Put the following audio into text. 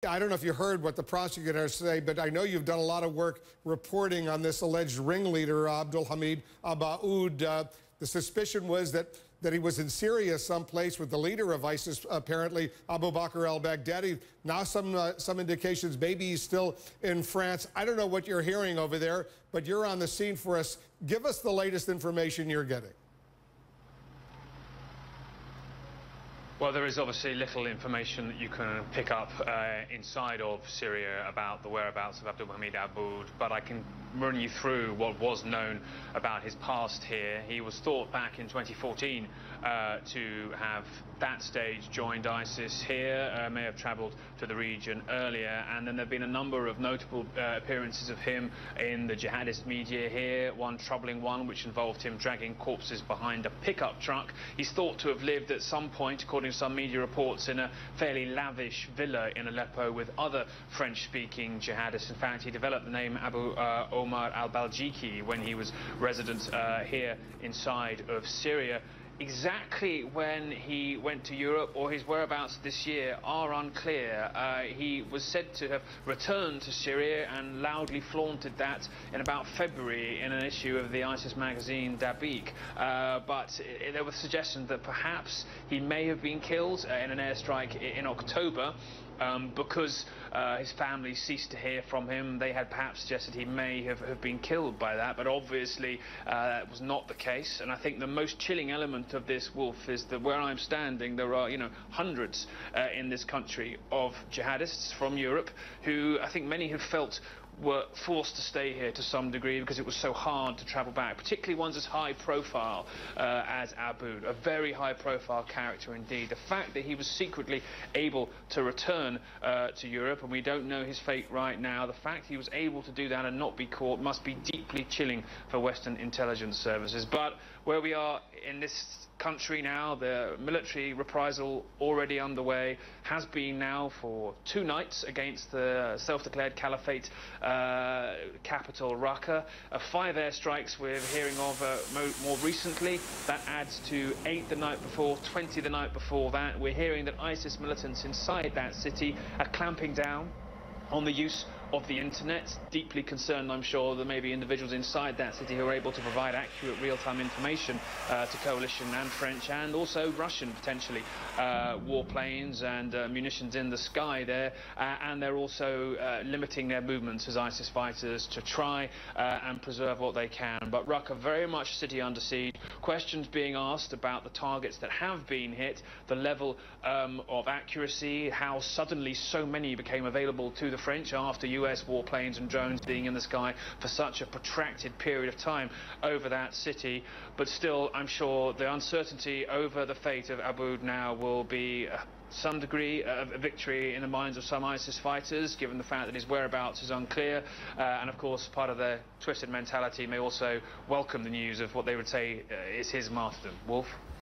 I don't know if you heard what the prosecutors say, but I know you've done a lot of work reporting on this alleged ringleader, Abdulhamid Abaoud. The suspicion was that he was in Syria someplace with the leader of ISIS, apparently, Abu Bakr al-Baghdadi. Now some indications maybe he's still in France. I don't know what you're hearing over there, but you're on the scene for us. Give us the latest information you're getting. Well, there is obviously little information that you can pick up inside of Syria about the whereabouts of Abdulhamid Abaoud, but I can run you through what was known about his past here. He was thought back in 2014 to have that stage joined ISIS here, may have travelled to the region earlier, and then there have been a number of notable appearances of him in the jihadist media here, one troubling one which involved him dragging corpses behind a pickup truck. He's thought to have lived at some point, according to some media reports, in a fairly lavish villa in Aleppo with other French-speaking jihadists. In fact, he developed the name Abu Omar al-Baljiki when he was resident here inside of Syria. Exactly when he went to Europe or his whereabouts this year are unclear. He was said to have returned to Syria and loudly flaunted that in about February in an issue of the ISIS magazine Dabiq. But there was suggestions that perhaps he may have been killed in an airstrike in October. Because his family ceased to hear from him. They had perhaps suggested he may have been killed by that, but obviously that was not the case. And I think the most chilling element of this, Wolf, is that where I'm standing, there are, hundreds in this country of jihadists from Europe who I think many have felt were forced to stay here to some degree because it was so hard to travel back, particularly ones as high profile as Abaoud, a very high profile character indeed. The fact that he was secretly able to return to Europe, and we don't know his fate right now, the fact he was able to do that and not be caught must be deeply chilling for Western intelligence services. But where we are in this country now, the military reprisal already underway, has been now for 2 nights against the self-declared caliphate capital Raqqa. 5 airstrikes we're hearing of more recently. That adds to 8 the night before, 20 the night before that. We're hearing that ISIS militants inside that city are clamping down on the use of the internet. Deeply concerned, I'm sure, there may be individuals inside that city who are able to provide accurate real-time information to coalition and French and also Russian, potentially, warplanes and munitions in the sky there. And they're also limiting their movements as ISIS fighters to try and preserve what they can. But Raqqa very much a city under siege. Questions being asked about the targets that have been hit, the level of accuracy, how suddenly so many became available to the French after US warplanes and drones being in the sky for such a protracted period of time over that city. But still, I'm sure the uncertainty over the fate of Abaoud now will be some degree of victory in the minds of some ISIS fighters, given the fact that his whereabouts is unclear, and of course part of their twisted mentality may also welcome the news of what they would say is his martyrdom. Wolf?